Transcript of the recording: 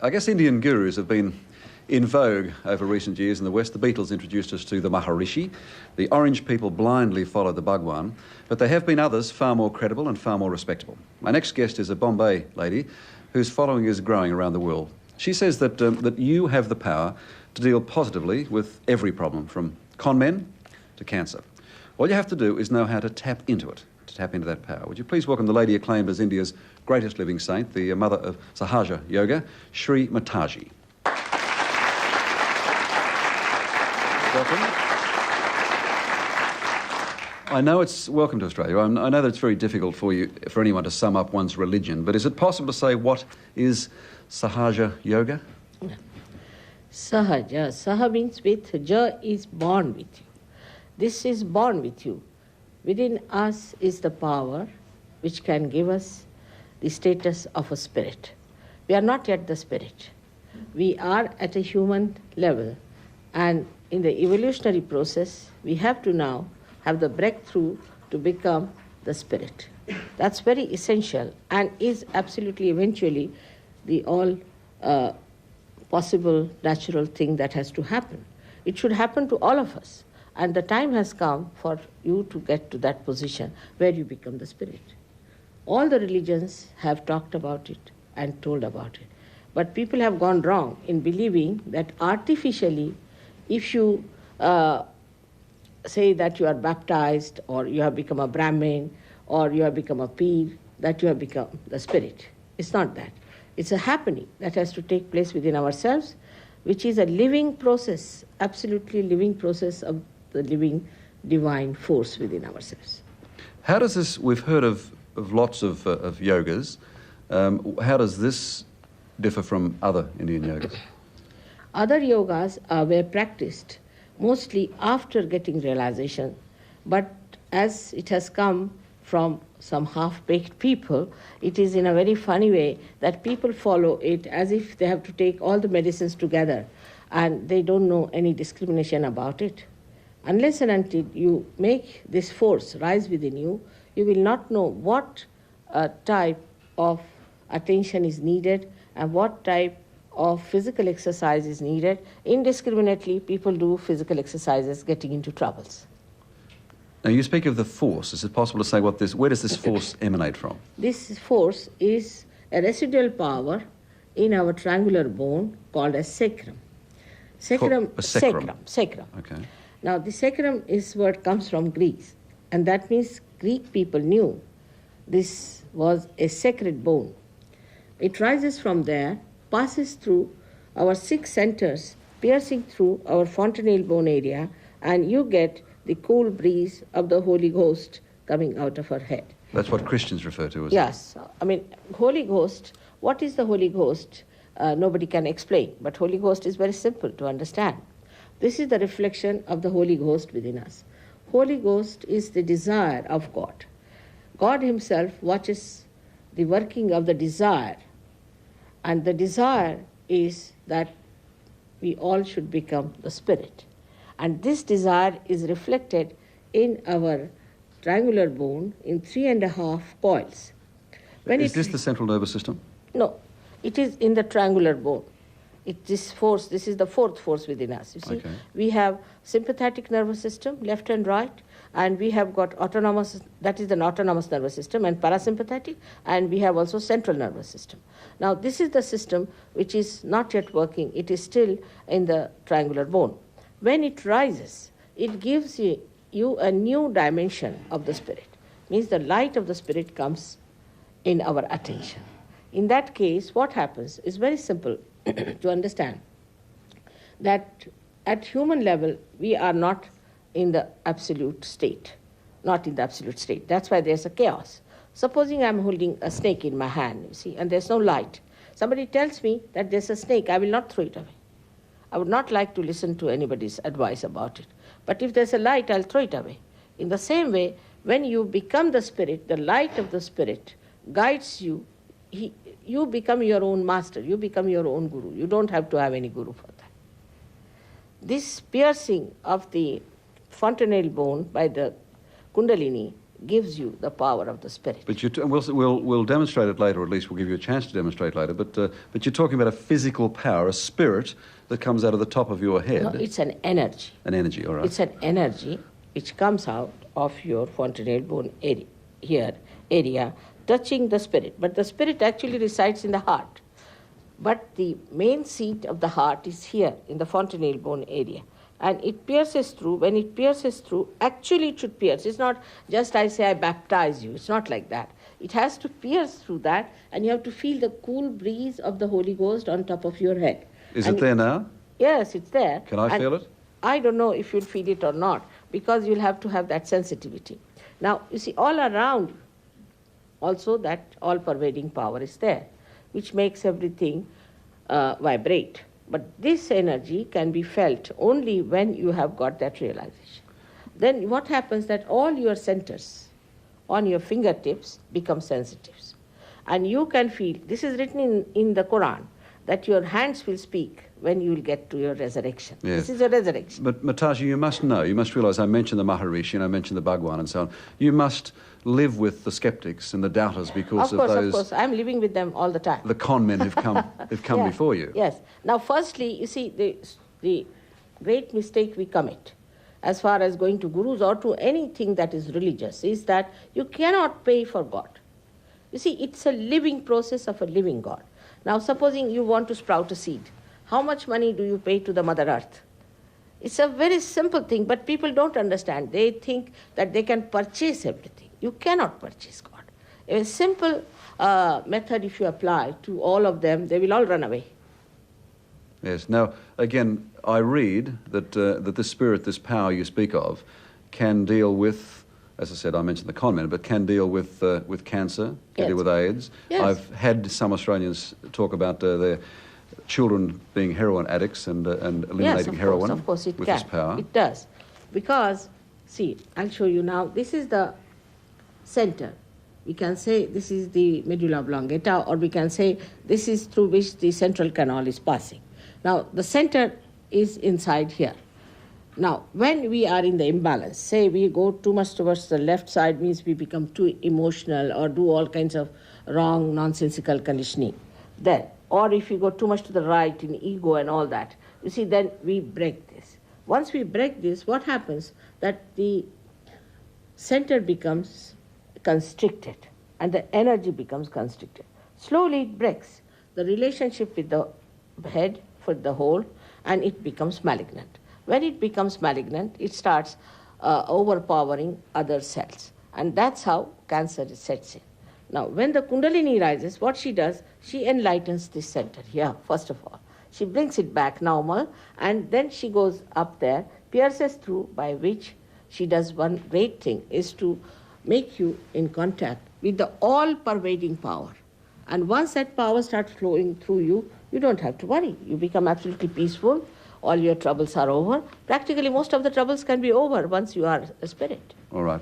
I guess Indian gurus have been in vogue over recent years in the West. The Beatles introduced us to the Maharishi. The Orange people blindly followed the Bhagwan. But there have been others far more credible and far more respectable. My next guest is a Bombay lady whose following is growing around the world. She says that you have the power to deal positively with every problem, from con men to cancer. All you have to do is know how to tap into it, to tap into that power. Would you please welcome the lady acclaimed as India's greatest living saint, the mother of Sahaja Yoga, Shri Mataji. Welcome. I know it's welcome to Australia. I know that it's very difficult for anyone to sum up one's religion, but is it possible to say what is Sahaja Yoga? Sahaja. Saha means with, Ja is born with you. This is born with you. Within us is the power which can give us the status of a spirit. We are not yet the spirit. We are at a human level, and in the evolutionary process, we have to now have the breakthrough to become the spirit. That's very essential and is absolutely eventually the all possible natural thing that has to happen. It should happen to all of us, and the time has come for you to get to that position where you become the spirit. All the religions have talked about it and told about it, but people have gone wrong in believing that artificially, if you say that you are baptized or you have become a Brahmin or you have become a Peer, that you have become the spirit. It's not that. It's a happening that has to take place within ourselves, which is a living process, absolutely living process of the living divine force within ourselves. How does this, we've heard of lots of yogas, how does this differ from other Indian yogas? Other yogas were practiced mostly after getting realization, but as it has come from some half-baked people, it is in a very funny way that people follow it as if they have to take all the medicines together, and they don't know any discrimination about it. Unless and until you make this force rise within you, you will not know what type of attention is needed and what type of physical exercise is needed. Indiscriminately, people do physical exercises getting into troubles. Now, you speak of the force. Is it possible to say where does this force emanate from? This force is a residual power in our triangular bone called as sacrum. Sacrum. Sacrum. Okay. Now, the sacrum is what comes from Greek, and that means Greek people knew this was a sacred bone. It rises from there, passes through our 6 centers, piercing through our fontanelle bone area, and you get the cool breeze of the Holy Ghost coming out of her head. That's what Christians refer to as... Yes. I mean, Holy Ghost, what is the Holy Ghost? Nobody can explain, but Holy Ghost is very simple to understand. This is the reflection of the Holy Ghost within us. Holy Ghost is the desire of God. God himself watches the working of the desire, and the desire is that we all should become the spirit. And this desire is reflected in our triangular bone in 3.5 coils. Is this the central nervous system? No, it is in the triangular bone. This is the fourth force within us. You see, okay. We have sympathetic nervous system, left and right, and we have got autonomous, that is the autonomous nervous system, and parasympathetic, and we have also central nervous system. Now, this is the system which is not yet working. It is still in the triangular bone. When it rises, it gives you a new dimension of the spirit. Means the light of the spirit comes in our attention. In that case, what happens is very simple to understand, that at human level, we are not in the absolute state. Not in the absolute state. That's why there's a chaos. Supposing I'm holding a snake in my hand, you see, and there's no light. Somebody tells me that there's a snake, I will not throw it away. I would not like to listen to anybody's advice about it. But if there's a light, I'll throw it away. In the same way, when you become the spirit, the light of the spirit guides you. You become your own master. You become your own guru. You don't have to have any guru for that. This piercing of the fontanelle bone by the Kundalini gives you the power of the spirit. But we'll demonstrate it later, or at least we'll give you a chance to demonstrate later, but you're talking about a physical power, a spirit that comes out of the top of your head. No, it's an energy. An energy, all right. It's an energy which comes out of your fontanelle bone area, touching the spirit. But the spirit actually resides in the heart. But the main seat of the heart is here in the fontanelle bone area. And it pierces through. When it pierces through, actually it should pierce. It's not just I say I baptize you. It's not like that. It has to pierce through that, and you have to feel the cool breeze of the Holy Ghost on top of your head. Is it there now? Yes, it's there. Can I feel it? I don't know if you'll feel it or not, because you'll have to have that sensitivity. Now, you see, all around also that all-pervading power is there, which makes everything vibrate. But this energy can be felt only when you have got that realization. Then what happens that all your centers on your fingertips become sensitives. And you can feel, this is written in the Quran, that your hands will speak when you will get to your resurrection. Yes. This is your resurrection. But Mataji, you must know, you must realise, I mentioned the Maharishi and I mentioned the Bhagwan and so on. You must live with the skeptics and the doubters because of those... Of course, I'm living with them all the time. The con men who've come Yeah. before you. Yes. Now, firstly, you see, the great mistake we commit as far as going to gurus or to anything that is religious is that you cannot pay for God. You see, it's a living process of a living God. Now, supposing you want to sprout a seed, how much money do you pay to the Mother Earth? It's a very simple thing, but people don't understand. They think that they can purchase everything. You cannot purchase God. A simple method, if you apply to all of them, they will all run away. Yes. Now, again, I read that that this spirit, this power you speak of, can deal with, as I said, I mentioned the con men, but can deal with cancer, can Yes. deal with AIDS. Yes. I've had some Australians talk about their children being heroin addicts and eliminating heroin of course it with can. this power. It does. Because, see, I'll show you now. This is the center. We can say this is the medulla oblongata, or we can say this is through which the central canal is passing. Now, the center is inside here. Now, when we are in the imbalance, say we go too much towards the left side, means we become too emotional or do all kinds of wrong, nonsensical conditioning. Then, or if we go too much to the right in ego and all that, you see, then we break this. Once we break this, what happens? That the center becomes constricted and the energy becomes constricted. Slowly it breaks the relationship with the head for the whole, and it becomes malignant. When it becomes malignant, it starts overpowering other cells, and that's how cancer sets in. Now, when the Kundalini rises, what she does, she enlightens this center here, first of all. She brings it back normal, and then she goes up there, pierces through, by which she does one great thing, is to make you in contact with the all-pervading power. And once that power starts flowing through you, you don't have to worry. You become absolutely peaceful. All your troubles are over. Practically, most of the troubles can be over once you are a spirit. All right.